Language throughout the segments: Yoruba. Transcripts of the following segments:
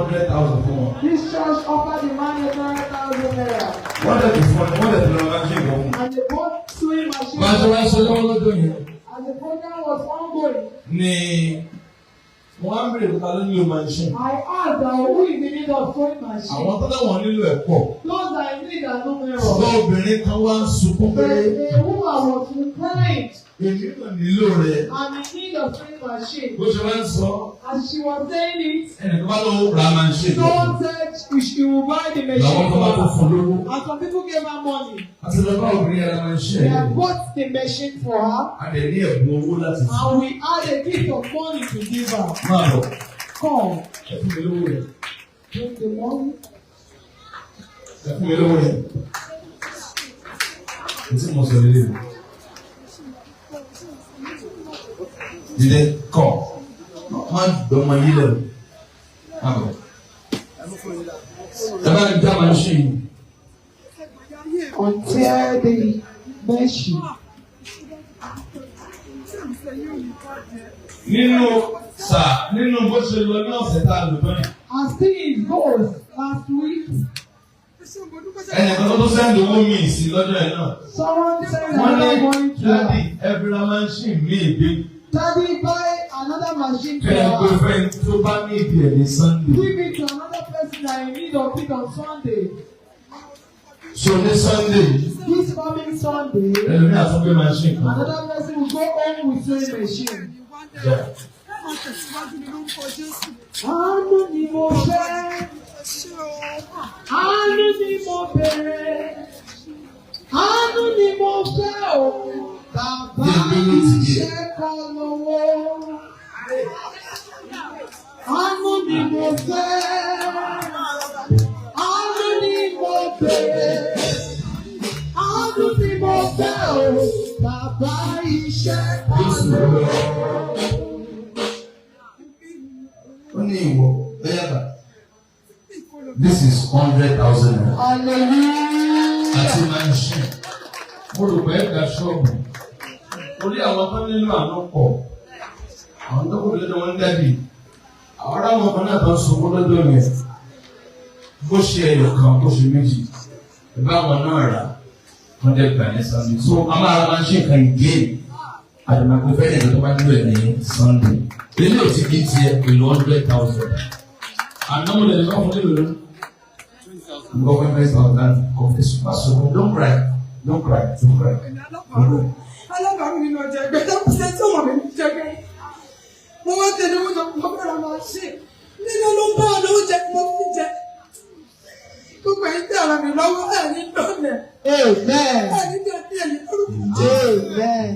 100,000 fún wọn. This church offered the man 100,000 naira. Wọ́n lè fi fún ọ, wọ́n lè fi lọ machine lọ fún. And they bought sewing machine. Máa ṣe wá ṣe lọ́wọ́ lọ́dún yẹn. And the program was ongoing. Ní wọ́n á bèrè nípa ló nílò machine. I asked who is in need of sewing machine. Àwọn tó dáwọn nílò ẹ̀ pọ̀. Those that in need are no mirror. Ṣùgbọ́n obìnrin kan wá ń sunkún pé. The woman was crying. Èmi náà nílò rẹ̀. I'm in need of sewing machine. Bó ṣe máa ń sọ. As she was saying it. Ẹnìkan bá lọ ra machine. Someone said she will buy the machine. Làwọn tó bá tó fún lówó. And some people gave her money. Àti lọ́ba obìnrin yẹn máa ń ṣe. They have bought the machine for her. A lè ní ẹ̀bùn owó láti fún. And we had a gift of money to give her. Máa bọ̀. Come. Ẹ fún mi lówó rẹ̀. Bring the money. Ẹ fún mi lówó rẹ̀. Ntí mo sọ lélẹ̀. Dídé kọ̀. Má dọ̀mọ yí lẹ̀. Má bọ̀. Ẹ bá ń dá machine. Until the machine. Nínú bó ṣe lọ ní ọ̀sẹ̀ tá a lò báyìí. As things goes last week. Ẹnìkan tó sẹ́ndì owó mi sí lọ́jọ́ ẹ̀ náà. Someone said Wọ́n ní another going to Daddy every machine mi ìdí. Daddy buy another machine for Kẹ́hìn pé her. fẹ́ẹ́ tó bá ní ìdí ẹ̀ ní Sunday. Give it to another person that in need of it on Sunday. So ní Sunday. This coming Sunday. Ẹlòmí àtúngbé machine kan. Another person will go home with sewing machine. Àánú ni mo fẹ́. Àánú ni mo bẹ̀rẹ̀. Àánú ni mo fẹ́ o. Bàbá iṣẹ́ kan lówó. Àánú ni mo fẹ́. Àánú ni mo bẹ̀rẹ̀. Àánú ni mo fẹ́ o. Bàbá iṣẹ́ kan lówó. Ó ní ìwọ bẹ́ẹ̀ bá. This is 100,000 naira. Hallelujah. Àti machine. Mo rò pé ẹ̀ka ṣọ́ọ̀bù. Orí àwọn tó nílò àná pọ̀. Àwọn tó kò lọ́dọ̀ wọn dẹ́bi. Àwọn ará wọn kan náà tó ń sọ lọ́dọ̀ yẹn. Bó ṣe ẹyọ kan, bó ṣe méjì. Ìbá wọn náà rà. Wọ́n dẹ́ gbà ní Sunday. So a máa ra machine kan ìgé. Àdèmàgbé fẹ́ẹ́ nìkan tó bá nílò ẹ̀ ní Sunday. Ilé òtí kì í tiẹ̀ pẹ̀lú 100,000. Àná mo lè lọ fún nílò lónìí. Government of that of this person. Don't cry. Don't cry. Don't cry. Alábàárù nínú ọjà ẹgbẹ́ tó kù sẹ́ńtì ọmọ mi jẹ́gẹ́. Mo wá tẹ̀lé wọn lọ fún ọgbẹ́rẹ́ ọmọ ṣe. Nínú ló ń bá ọ̀nà oúnjẹ mo fi jẹ. Gbogbo ẹ̀yin tẹ ara mi lọ́wọ́ ẹ̀ ní lọ́nà. Amen. Ẹ̀ ní tẹ̀ bí ẹ̀yìn lórúkọ. Amen.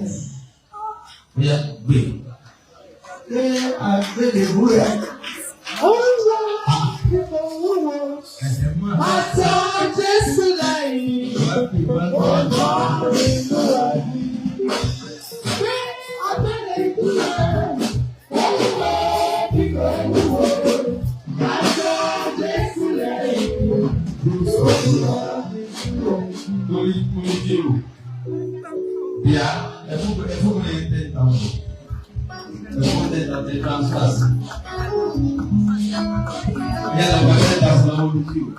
Bóyá gbé. Ṣé àgbélébú rẹ̀? Ó ń lọ ìfowówó. Àtọ̀ Jésù lẹ́yìn. Ó lọ inú ẹ̀yìn. Gbé abẹ́rẹ́ ìdúró. Ó ń lọ ìfowówó. Àtọ̀ Jésù lẹ́yìn. Ó lọ inú ẹ̀yìn. Lórí jèrò. Bíyà ẹ̀fún mi 10,000. Ẹ̀fún 10,000 transfers. Yálà wà 10,000 lọ́wọ́ lórí jèrò.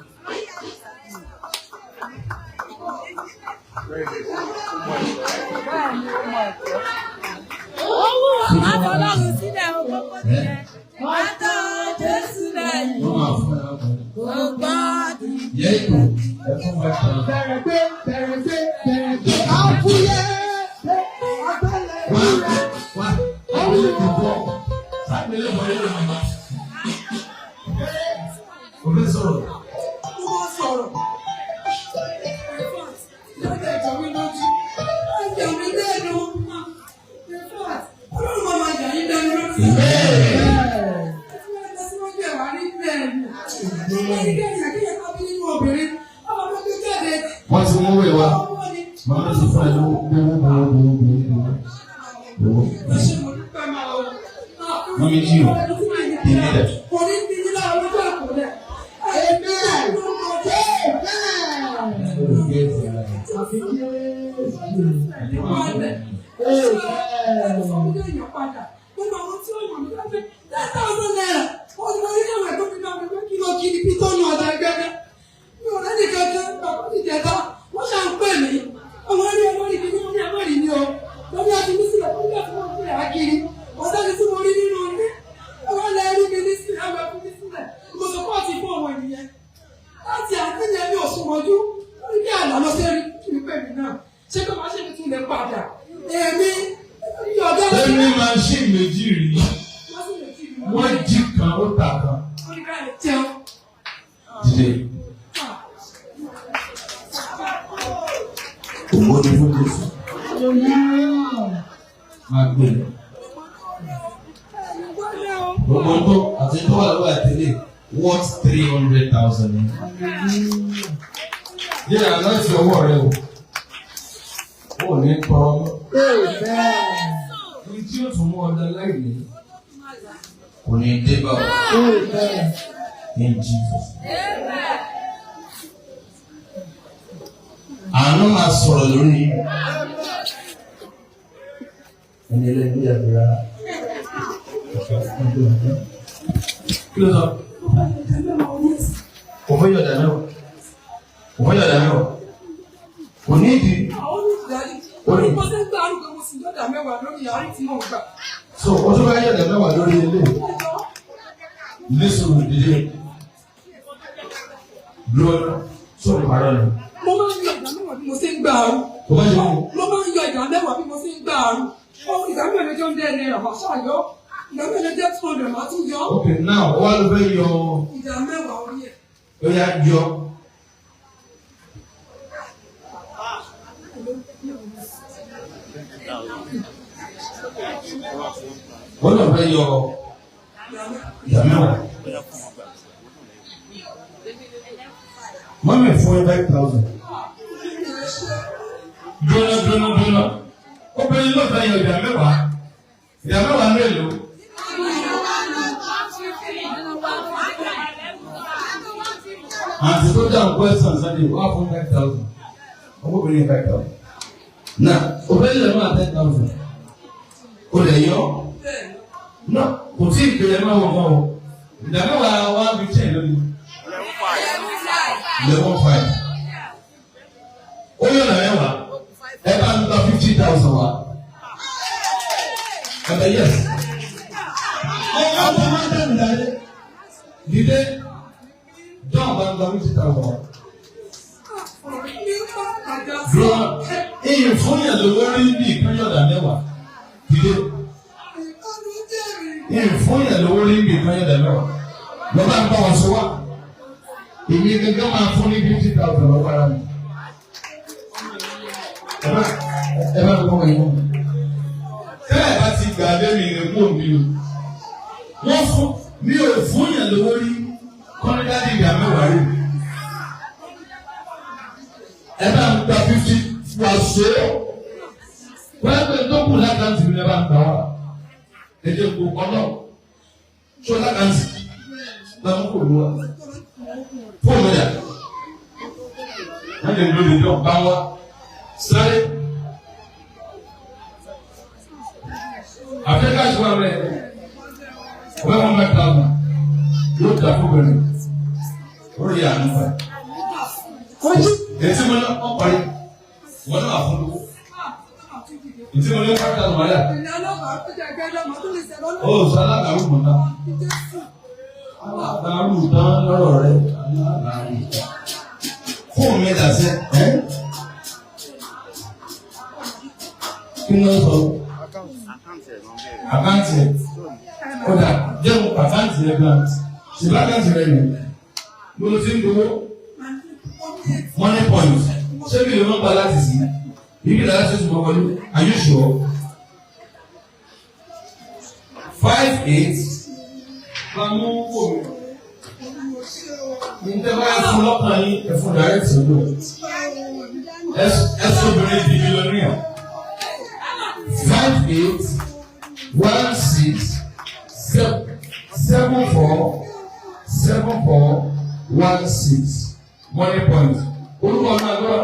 Owó àtọ̀lọ́run sílẹ̀ ọgbọ́gbọ́ nìyẹn. Àtọ̀ Jésù lẹ́yìn. Wọ́n máa fún ẹ lọ́kàn. Gbogbo Yẹ ìlú ẹ̀fún 5,000. Bẹ̀rẹ̀ gbé àfúyẹ́ abẹ́lẹ̀ ìrẹ́. Wá ẹ̀fún lè ti bọ̀. Sábẹ́lẹ̀ wọ̀ yẹ́ lọ́mọ. Òbí sọ̀rọ̀. Mo máa sọ̀rọ̀. Lọ́dọ̀ ẹ̀jọ̀ mi lójú. Ẹ̀jọ̀ mi lẹ́nu. Ọlọ́run máa ma jà yín lẹ́nu lórí. Wọ́n ti mú wẹ̀ wá. Màmá ti fún ẹ lówó. Mọ́mí jí o. Ìní rẹ̀. Kò ní bí yín lára lójú àkọlẹ̀. kiri pitọ́nù ọ̀dà gẹ́gẹ́. Mi ò rẹ́ni kankan, bàbá mi jẹta, wọ́n ṣà ń pè mí. Ọmọ ẹni ẹlọ́rí kí ní wọ́n ní ẹlọ́rí ni o. Lọ́bí àti mí sílẹ̀ fún mi àti wọ́n fún ẹ̀ kiri. Ọ̀sẹ̀ mi tí mo rí nínú ilé. Ọwọ́ lẹ rí mi ní sílẹ̀, àwọn ẹkún mi sílẹ̀. Mo sọ pọ́ọ̀tì fún ọmọ ènìyàn. Láti àtẹ̀yẹ mi ò súnmọ́jú. Ó ní àná lọ sí ẹni pè mí náà. Ṣé kí wọ́n ṣe mi tún lè padà? Èmi yọ̀dọ̀. Èmi machine méjì rí. Wọ́n jí kan ó tà kan. Dìde. Ògbó ni fún Jésù. Máa gbé. Gbogbo tó àti tó wà lọ́wọ́ àtẹlé worth 300,000. Yíyá náà fi ọwọ́ rẹ o. Ó ní tọrọ mọ́. Ní tí ó tún mú ọdẹ láìní. Kò ní dé bá ọ. In Jesus. Àánú máa sọ̀rọ̀ lórí ẹni ẹlẹ́ni àdúrà. Kí ló sọ? Kò fẹ́ yọ̀dà náà. Kò fẹ́ yọ̀dà náà. Kò ní ìdí. So, o tún bá yọ̀dà mẹ́wàá lórí ilé. Listen with the Lord, so pardon. Mo máa ń yọ ìdá mẹ́wàá bí mo ṣe ń gbà àrùn. Mo máa ń yọ ìdá mẹ́wàá bí mo ṣe ń gbà àrùn. Ìdá mẹ́wàá ló jẹ́ $100 máa ṣàyọ́. Ìdá mẹ́wàá ló jẹ́ $200 máa tún yọ. Okay, now what do you yọ? Ìdá mẹ́wàá orí ẹ̀. Ó yá yọ. What do you yọ? Ìdá mẹ́wàá. Mọ́mí fún 5,000. Dúnà. Obìnrin ló fẹ́ yọ ìdá mẹ́wàá. Ìdá mẹ́wàá mélòó? Àti tó dáhùn question Sunday wá fún 5,000. Obìnrin 5,000. Náà obìnrin lè máa 10,000. O lè yọ? Náà kò tí ì bẹ̀rẹ̀ máa wọ̀ mọ́ o. Ìdá mẹ́wàá wá fi tẹ̀ lónìí. 11,500. Ó yọ ìdá mẹ́wàá. Ẹ bá ń gba 50,000 wá. Ẹ̀bẹ̀ yes. Ọ̀gá ọ̀gá máa ń dẹ̀ nígbà yẹn. Dìde. John bá ń gba 50,000 wá. Dúró. Ìyìn fún yẹn lówó rí bí ìpínyọ̀dà mẹ́wàá. Dìde. Fún yẹn lówó rí bí ìpínyọ̀dà mẹ́wàá. Lọ́ba ń bá wọn sọ wá. Èmi gẹ́gẹ́ máa fún ní 50,000 lọ́wọ́ ara mi. Ẹ bá mi kọ́ wọ̀nyí mọ́. Tẹ́lẹ̀ bá ti gbà dé mi rẹ̀ mú mi o. Wọ́n fún mi ò fún yẹn lówó rí kọ́ńdádì ìdá mẹ́wàá rí. Ẹ bá mi gba 50 wà so. Wọ́n pè tó kù lákàntì mi ẹ bá ń gbà wá. Ẹ jẹ́ kó ọlọ́. Sọ lákàntì. Lọ́mú kò lù wá. Fóònù yà. Wọ́n lè lo ìjọ bá wá. Sáré. Àfẹ́ká ṣùgbọ́n rẹ̀. Wọ́n wọ́n mẹ́ta ọ̀nà. Yóò dà fún bẹ̀rẹ̀. Ó rí àánú fẹ́. Ètí mo ní ọ̀pọ̀lẹ́. Wọ́n náà fún lówó. Ètí mo ní ọ̀pọ̀lẹ́ tàbí wáyà. Ó sọ alágbàrú mọ̀ náà. Alágbàrú tán lọ́rọ̀ rẹ̀. Alágbàrú tán. Fóònù mi dà sí ẹ́. Kí ló sọ? Àkáǹtì ẹ̀. Kódà jẹ́mu àkáǹtì ẹ̀ gan. Ṣùgbọ́n àkáǹtì rẹ̀ nì. Mo lọ sí ń gbowó. Money point. Ṣé mi lè má gba láti sí? Ibi ìdára ṣe ṣùgbọ́n wọlé. Are you sure? 58. Lámú kò mi. Ìjọba ẹ̀fún lọ́kàn yín ẹ̀fún direct sọ́dọ̀. Ẹ̀sùn obìnrin di mílíọ̀nìyà. 5816747416 money point. Orúkọ náà gbọ́.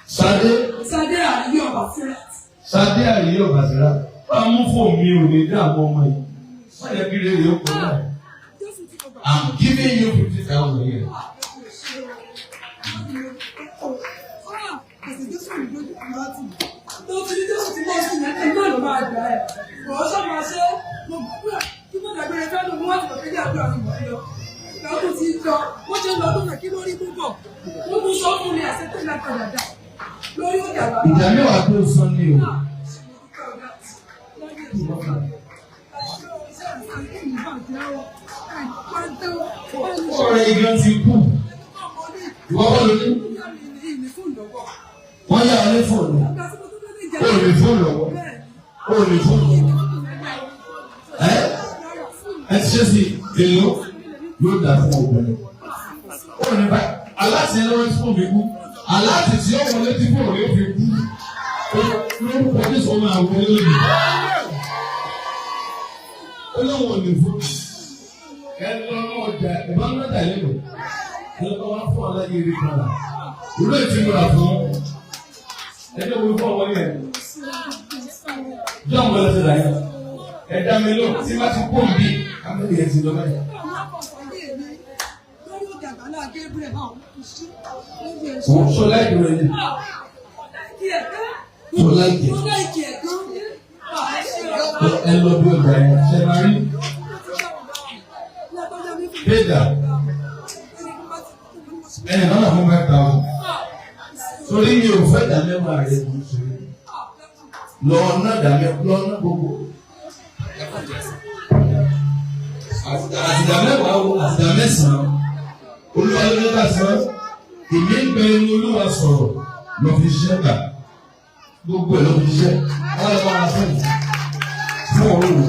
Sade Àríyọ̀ Bàṣírà. Bá a mú fóònù mi ò ní dá àwọn ọmọ yìí. Wọ́n yẹ kí rèé yóò kọ́ náà. I'm giving you 50,000 here. Ìjà mẹ́wàá tó sọ ní o. Ọ̀rẹ́ ìgbà ti kú. Ìwọ kọ́ ló ní. Wọ́n yá ọ ní fóònù. O ò ní fóònù lọ́wọ́. O ò ní fóònù. Ẹ ti ṣe sí èlò yóò dà fún obìnrin. O ò ní bá aláṣẹ lọ́wọ́ tí fóònù mi kú. Aláṣẹ tí ó wọlé tí fóònù yóò fi kú. Lórúkọ Jésù ọmọ àwọn olóyè. Ó lọ́wọ́ ní fóònù. Ẹ lọ́wọ́ ọjà ìbánújà lẹ́nu. Ẹ lọ́wọ́ wá fún aláyé rí kan. Ìlú ìtìmúra fún ẹjọ́ wo fún ọmọ yẹn. Jọ́ ọ̀gbọ́n lọ́sẹ̀ láyé. Ẹ̀dá mi ló tí wọ́n ti kó bí àmì yẹn ti lọ báyìí. Wọ́n sọ láìpẹ́ rẹ̀ ni. Sọ láìpẹ́. Ẹ lọ bí ọgbà yẹn. Ṣé máa rí? Péjà. Ẹ̀yìn náà fún mẹ́ta o. Torí mi ò fẹ́ dàmẹ́wàá rẹ̀ kò ṣe. Lọ́ọ̀nà lọ́ọ̀nà gbogbo. Àtìdàmẹ́wàá o, àtìdàmẹ́sàn-án. Olúwa ló ní ká sọ. Èmi ń bẹ inú Olúwa sọ̀rọ̀ lọ fi ṣiṣẹ́ gbà. Gbogbo ẹ̀ lọ fi ṣiṣẹ́. Wọ́n lọ máa fún mi. Fún ọ̀rọ̀ mi.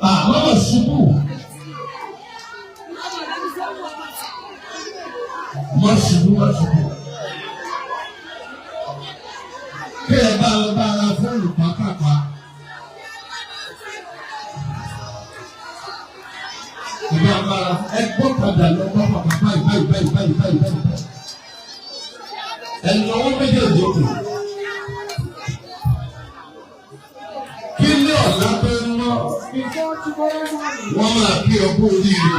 Àmọ́ ṣubú. Má ṣubú. Kí ẹ bá lọ bá ara fóònù pápápá. Ìgbà bára ẹ gbọ́ padà lọ pápápá báyìí. Ẹnu ọwọ́ méjèèjì òkè. Kí ní ọ̀la pé ń lọ? Wọ́n máa kí ọkọ̀ oríire.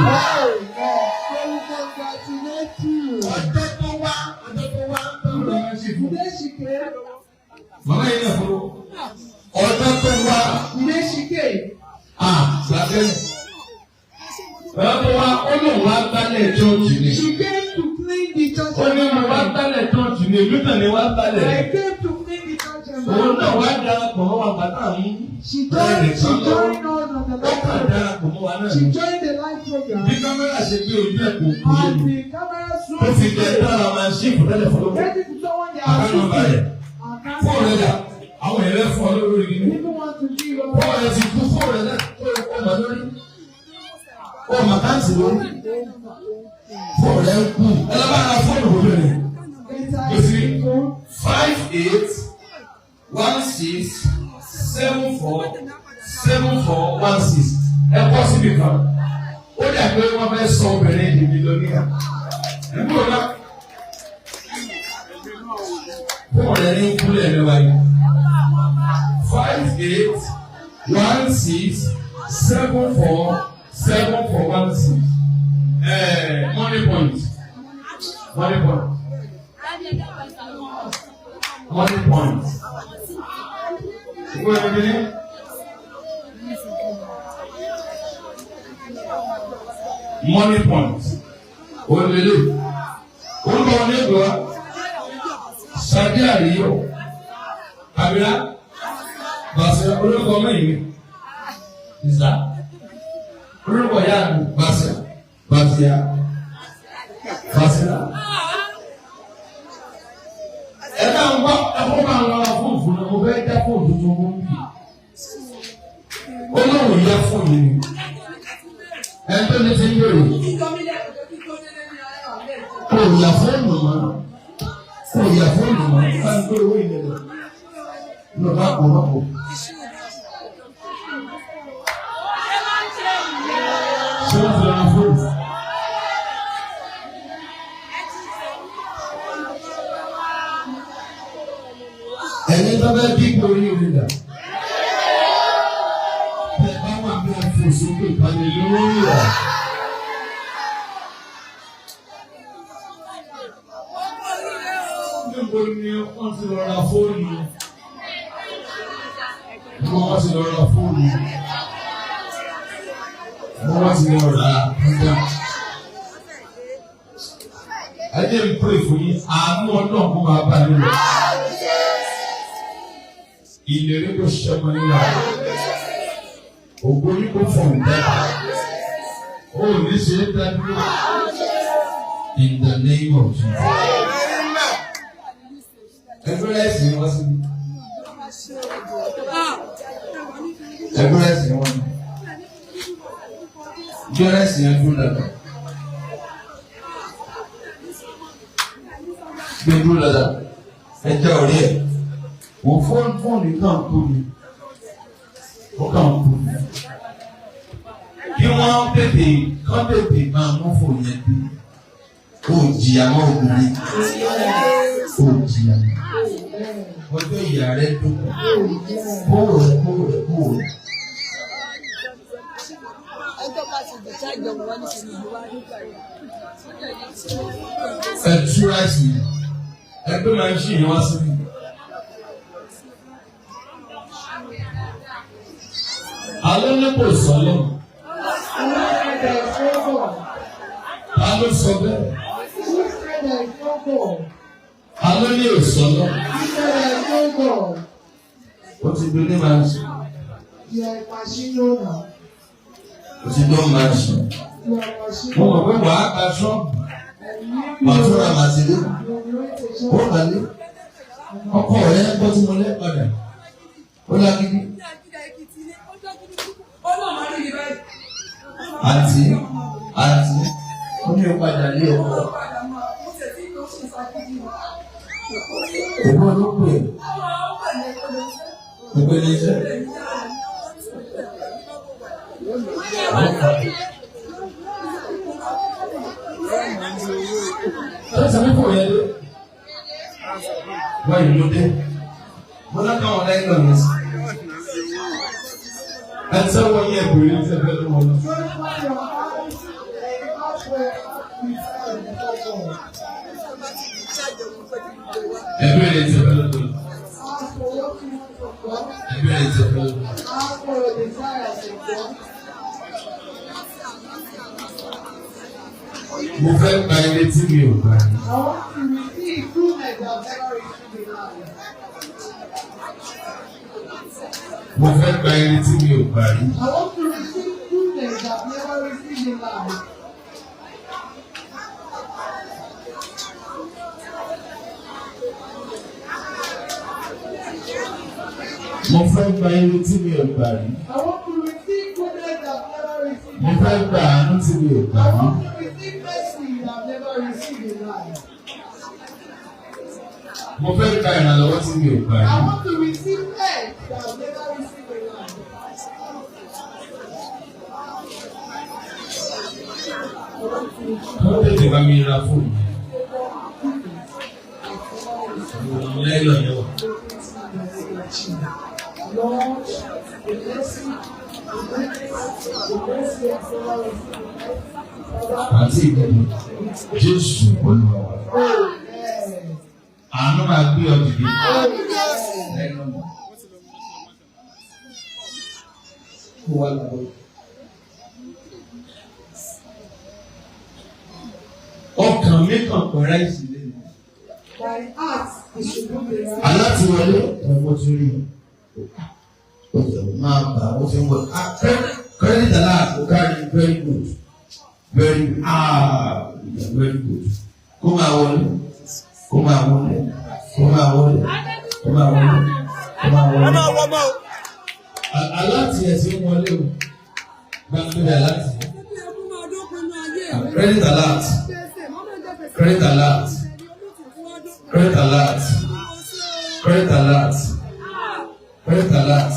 Ọjọ́ tó wá màmá yìí náà fún ọjọ́ tó wá gbàgbé ọjọ́ tó wá ó lóun wá gbálẹ̀ chọ́ọ̀chì ni. Ó ní mo wá gbálẹ̀ chọ́ọ̀chì ni èmi náà ni wá gbálẹ̀. Òun náà wá darapọ̀ mọ́ wa bàtà mú. Bẹ́ẹ̀ni kan lọ ó kàn darapọ̀ mọ́ wa náà ni. Bí kámẹ́rà ṣe gbé ojú ẹ̀ kò kú lé. Ó fi jẹ́ dára máa ṣí ìfúnlẹ̀ fọlọ́wọ́. Àkànnà báyẹ̀. Fóònù ẹ̀dá àwọn ẹ̀rẹ́ fún ọ lórí igi ní. Fóònù ẹ̀ ti kú fóònù ẹ̀dá tó yẹ kó ọmọ lórí. Ó mà káàtì lórí. Fóònù ẹ̀ kú. Ẹ lọ́ bá ara fóònù òbí rẹ̀. Ó sì 5816747416. Ẹ kọ́ síbi kan. Ó dà pé wọ́n fẹ́ sọ obìnrin di mílíọ̀nìyà. Ẹ kúrò náà. Fóònù ẹ̀ ní kúlẹ̀ ẹ̀ lọ́wọ́ yìí. 5816747416. Money point. Ìwé ẹ̀mí ni. Money point. Olèlè. Olùkọ́ ní ìgbà. Sadi Àríyọ̀. Abira. Bàṣẹ olùkọ́ mẹ́yìn. Ìsà. Olùkọ́ yá mi. Bàṣẹ. Ẹ bá ń gbọ́ ẹ̀kọ́ máa ń lọ́ra fún ìfúnná. Mo fẹ́ dá fún òdòdó mọ́ bí. Olóhùn yá fún mi ni. Ẹgbẹ́ mi ti ń bèrè. Kò yà fóònù mọ́. Ká ń gbé owó ìlẹ̀ lọ bá kọ̀ wá kọ̀. Ṣé wọ́n fi ra fóònù? Ẹ̀yin tó bá bí ipò orí orí dà. Bẹ́ẹ̀ bá wà bí wọ́n fò sókè hallelujah. Níbo ni wọ́n ti lọ ra fóònù? Níbo wọ́n ti lọ ra fóònù? Níbo wọ́n ti lọ ra ọjà? Ẹ jẹ́ n pray fún yín, àánú Ọlọ́run kó máa bá yín lọ. Ìlérí kò ṣẹ́mọ nínú àwọn. Ògo yín kò fọ̀ ń dá. Ó ní ṣe é dájú. In the name of Jesus. Ẹgbẹ́ ẹ̀sìn wọn sí. Ẹgbẹ́ ẹ̀sìn wọn. Ìjọba ẹ̀sìn yẹn dúró dáadáa. Gbé dúró dáadáa. Ẹ jẹ́ orí ẹ̀. Wọ́n fóònù kan kú ni. Ó kàn kú ni. Kí wọ́n tètè máa mú fóònù yẹn bí. Ó jìyà mọ́ obìnrin. Ó jìyà mọ́. Ọjọ́ ìyá rẹ̀ dùn. Kúrò. Ẹ túra sí i. Ẹgbẹ́ máa ń ṣì yín wá síbi. Alẹ́ ní kò sọ́lọ́. Ta ló sọ bẹ́ẹ̀? Alẹ́ ní òsọ́lọ́. O ti gbé ní máa ń sùn. O ti gbọ́ máa ń sùn. Mo mọ̀ pé wàá ka ṣọ́ọ̀bù. Màá tún ra màtìrí. Ó kà lé. Ọkọ rẹ̀ gbọ́ tí mo lẹ́ padà. Ó lágídí. Àǹtí, ó ní ìpadà lé ọkọ. Èmi ló pè é. Gbogbo ilé iṣẹ́. Ṣé mi kò yẹ dé? Wọ́n ìlú dé. Mo náà káwọn ọ̀dá ìlú mi sí. Ẹ tẹ́ wọ́n yẹ bèrè ní ẹgbẹ́ ló wọ́n lọ. Ẹgbẹ́ rẹ̀ ti ẹgbẹ́ ló lọ. Ẹgbẹ́ rẹ̀ ti ẹgbẹ́ ló lọ. Mo fẹ́ gba ilé tí mi ò gbà ní. Mo fẹ́ gba ilé tí mi ò gbà ní. I want to receive goodness I've never received in life. Mo fẹ́ gba ilé tí mi ò gbà ní. I want to receive goodness I've never received. Mo fẹ́ gba àánú tí mi ò gbà I ní. want to receive mercy I've never received in life. Mo fẹ́ gba ìrànlọ́wọ́ tí mi ò gbà I ní. want to receive help that I've never received in life. Wọ́n tètè bá mi ra fóònù. Lẹ́yìn ọ̀yọ́ wa. Lord, the mercy, the mercy of God. Àti ìgbẹ́ni Jésù Olúwa wa. Amen. Àánú máa gbé ọ dìde. Lẹ́nu ọ̀nà. Kó wá lọ́wọ́. Ọkàn mi kàn pọ̀ ráìsì lẹ́nu. My heart is to do the right. Alátiwọlé ọmọ tí rí o máa bà ó fi ń bọ̀. Credit alert o carry very good very good. Kó máa wọlé kó máa wọlé kó máa wọlé kó máa wọlé kó máa wọlé. Aláti ẹ̀ ti ń wọlé o gbàgbé aláti. Credit alert credit alert credit alert credit alert credit alert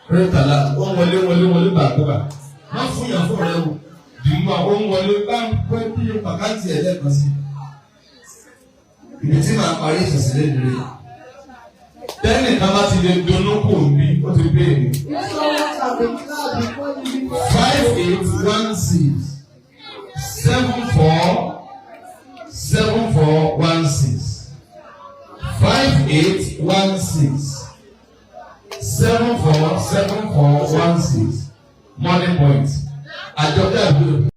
credit alert wọ́n wọlé bàgbà má fún yàn fún ọ̀rẹ́ o dìmú àwọn wọlé bá ń pẹ́ bí pàkántì ẹ̀ lẹ́ẹ̀kan sí ibi tí màá parí ìṣẹ̀ṣẹ̀ lẹ́nu rẹ̀ tẹ́nì kan bá ti lè donú kò ní ó ti béèrè. 5816 747416 5816 747416 Money Point.